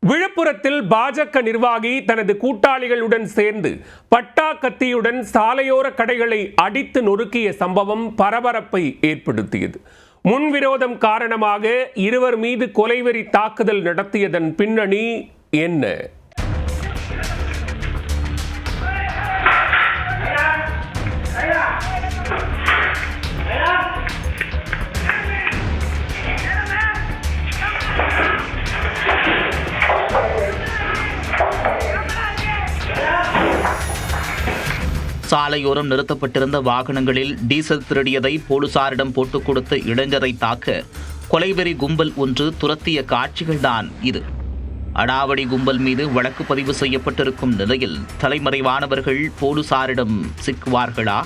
விழுப்புரத்தில் பாஜக நிர்வாகி தனது கூட்டாளிகளுடன் சேர்ந்து பட்டா கத்தியுடன் சாலையோர கடைகளை அடித்து நொறுக்கிய சம்பவம் பரபரப்பை ஏற்படுத்தியது. முன்விரோதம் காரணமாக இருவர் மீது கொலைவெறி தாக்குதல் நடத்தியதன் பின்னணி என்ன? சாலையோரம் நிறுத்தப்பட்டிருந்த வாகனங்களில் டீசல் திருடியதை போலீசாரிடம் போட்டுக் கொடுத்த இளைஞரை தாக்க கொலைவெறி கும்பல் ஒன்று துரத்திய காட்சிகள்தான் இது. அடாவடி கும்பல் மீது வழக்கு பதிவு செய்யப்பட்டிருக்கும் நிலையில் தலைமறைவானவர்கள் போலீசாரிடம் சிக்குவார்களா?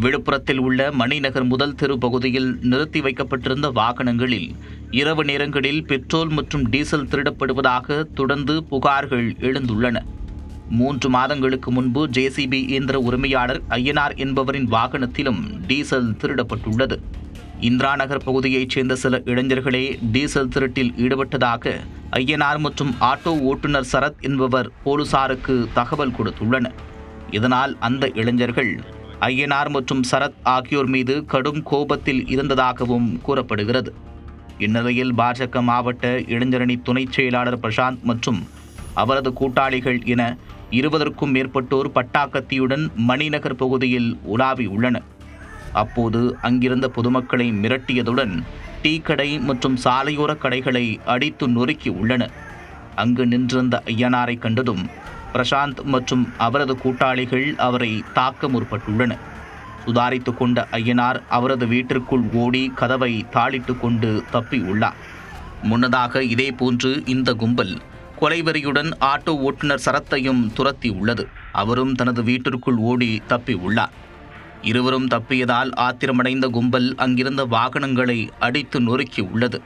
விழுப்புரத்தில் உள்ள மணிநகர் முதல் தெரு பகுதியில் நிறுத்தி வைக்கப்பட்டிருந்த வாகனங்களில் இரவு நேரங்களில் பெட்ரோல் மற்றும் டீசல் திருடப்படுவதாக தொடர்ந்து புகார்கள் எழுந்துள்ளன. 3 மாதங்களுக்கு முன்பு ஜேசிபி இயந்திர உரிமையாளர் ஐயனார் என்பவரின் வாகனத்திலும் டீசல் திருடப்பட்டுள்ளது. இந்திரா நகர் பகுதியைச் சேர்ந்த சில இளைஞர்களே டீசல் திருட்டில் ஈடுபட்டதாக ஐயனார் மற்றும் ஆட்டோ ஓட்டுநர் சரத் என்பவர் போலீசாருக்கு தகவல் கொடுத்துள்ளனர். இதனால் அந்த இளைஞர்கள் ஐயனார் மற்றும் சரத் ஆகியோர் மீது கடும் கோபத்தில் இருந்ததாகவும் கூறப்படுகிறது. இந்நிலையில் பாஜக மாவட்ட இளைஞரணி துணைச் செயலாளர் பிரசாந்த் மற்றும் அவரது கூட்டாளிகள் என 20க்கும் மேற்பட்டோர் பட்டாக்கத்தியுடன் மணிநகர் பகுதியில் உலாவி உள்ளனர். அப்போது அங்கிருந்த பொதுமக்களை மிரட்டியதுடன் டீ கடை மற்றும் சாலையோர கடைகளை அடித்து நொறுக்கி உள்ளனர். அங்கு நின்றிருந்த ஐயனாரை கண்டதும் பிரசாந்த் மற்றும் அவரது கூட்டாளிகள் அவரை தாக்க முற்பட்டுள்ளனர். சுதாரித்து கொண்ட ஐயனார் அவரது வீட்டிற்குள் ஓடி கதவை தாளிட்டு கொண்டு தப்பி உள்ளார். முன்னதாக இதேபோன்று இந்த கும்பல் கொலைவெறியுடன் ஆட்டோ ஓட்டுநர் சரத்தையும் துரத்தி உள்ளது. அவரும் தனது வீட்டிற்குள் ஓடி தப்பி உள்ளார். இருவரும் தப்பியதால் ஆத்திரமடைந்த கும்பல் அங்கிருந்த வாகனங்களை அடித்து நொறுக்கி உள்ளது.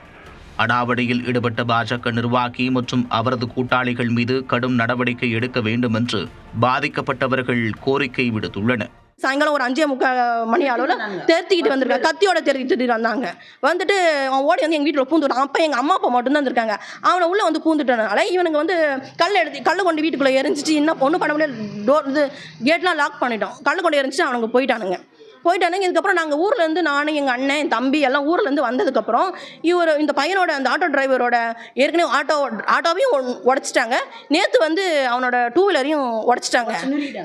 அடாவடியில் ஈடுபட்ட பாஜக நிர்வாகி மற்றும் அவரது கூட்டாளிகள் மீது கடும் நடவடிக்கை எடுக்க வேண்டும் என்று பாதிக்கப்பட்டவர்கள் கோரிக்கை விடுத்துள்ளனர். சாயங்காலம் ஒரு 5:45 மணி அளவில் தேர்த்திக்கிட்டு வந்திருக்காங்க. கத்தியோட தேர்த்திட்டு வந்தாங்க. வந்துட்டு அவன் ஓடி வந்து எங்கள் வீட்டில் பூந்துட்டான். அப்போ எங்கள் அம்மா அப்பா மட்டும்தான் இருந்திருக்காங்க. அவனை உள்ளே வந்து பூந்துட்டனால இவனுங்க வந்து கல் கொண்டு வீட்டுக்குள்ளே எரிஞ்சிச்சு. இன்னும் ஒன்றும் பண்ண முடியாது. டோர் இது கேட்லாம் லாக் பண்ணிட்டோம். கல் கொண்டு எரிஞ்சிட்டு அவனுங்க போயிட்டானுங்க. இதுக்கப்புறம் நாங்கள் ஊர்லேருந்து நான் எங்கள் அண்ணன் என் தம்பி எல்லாம் ஊர்லேருந்து வந்ததுக்கப்புறம் இந்த பையனோட அந்த ஆட்டோ டிரைவரோட ஏற்கனவே ஆட்டோவையும் உடச்சிட்டாங்க. நேற்று வந்து அவனோட 2 வீலரையும் உடச்சிட்டாங்க.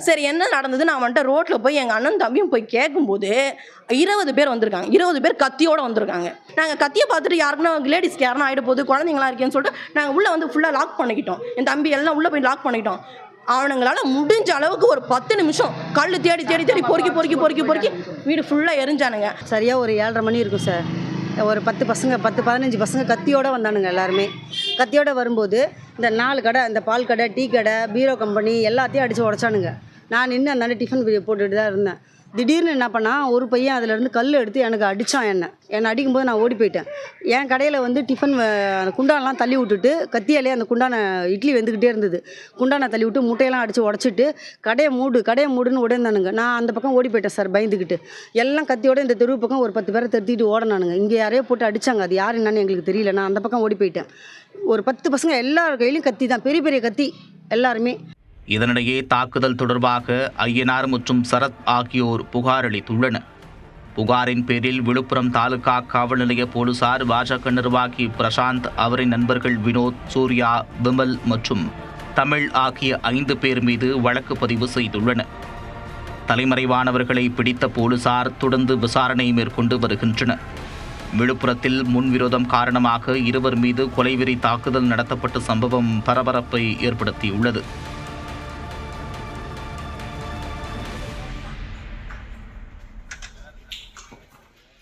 சரி என்ன நடந்ததுன்னு அவன் வந்துட்டு ரோட்டில் போய் எங்கள் அண்ணன் தம்பியும் போய் கேட்கும்போது 20 பேர் வந்திருக்காங்க. 20 பேர் கத்தியோடு வந்திருக்காங்க. நாங்கள் கத்தியை பார்த்துட்டு யாருக்குன்னா லேடிஸ்க்கு யாருன்னா ஆகிட போகுது, குழந்தைங்களா இருக்கேன்னு சொல்லிட்டு நாங்கள் உள்ளே வந்து ஃபுல்லாக லாக் பண்ணிக்கிட்டோம். என் தம்பி எல்லாம் உள்ளே போய் லாக் பண்ணிக்கிட்டோம். அவனுங்களால முடிஞ்ச அளவுக்கு ஒரு 10 நிமிஷம் கல் தேடி தேடி தேடி பொறுக்கி வீடு ஃபுல்லாக எரிஞ்சானுங்க. சரியாக ஒரு 7:30 மணி இருக்கும் சார். ஒரு 10-15 பசங்க கத்தியோடு வந்தானுங்க. எல்லாருமே கத்தியோடு வரும்போது இந்த 4 கடை, இந்த பால் கடை, டீ கடை, பீரோ கம்பெனி எல்லாத்தையும் அடித்து உடச்சானுங்க. நான் நின்று அந்த டிஃபன் போட்டுட்டு தான் இருந்தேன். திடீர்னு என்ன பண்ணால் ஒரு பையன் அதிலேருந்து கல் எடுத்து எனக்கு அடித்தான். என்னை அடிக்கும்போது நான் ஓடி போயிட்டேன். என் கடையில் வந்து டிஃபன் குண்டானெலாம் தள்ளி விட்டுட்டு கத்தியாலே அந்த குண்டான இட்லி வெந்துக்கிட்டே இருந்தது. குண்டானை தள்ளி விட்டு முட்டையெல்லாம் அடித்து உடச்சிட்டு கடையை மூடுன்னு உடைந்தானுங்க. நான் அந்த பக்கம் ஓடி போயிட்டேன் சார் பயந்துக்கிட்டு. எல்லாம் கத்தியோட இந்த தெருவு பக்கம் ஒரு 10 பேரை திருத்திட்டு ஓடனானுங்க. இங்கே யாரையோ போட்டு அடித்தாங்க. அது யார் என்னன்னு எங்களுக்கு தெரியல. நான் அந்த பக்கம் ஓடி போயிட்டேன். ஒரு 10 பசங்க எல்லார் கையிலையும் கத்தி தான், பெரிய பெரிய கத்தி எல்லாருமே. இதனிடையே தாக்குதல் தொடர்பாக ஐயனார் மற்றும் சரத் ஆகியோர் புகார் அளித்துள்ளனர். புகாரின் பேரில் விழுப்புரம் தாலுகா காவல் நிலைய போலீசார் பாஜக நிர்வாகி பிரசாந்த், அவரின் நண்பர்கள் வினோத், சூர்யா, விமல் மற்றும் தமிழ் ஆகிய 5 பேர் மீது வழக்கு பதிவு செய்துள்ளனர். தலைமறைவானவர்களை பிடித்த போலீசார் தொடர்ந்து விசாரணை மேற்கொண்டு வருகின்றனர். விழுப்புரத்தில் முன்விரோதம் காரணமாக இருவர் மீது கொலைவெறி தாக்குதல் நடத்தப்பட்ட சம்பவம் பரபரப்பை ஏற்படுத்தியுள்ளது.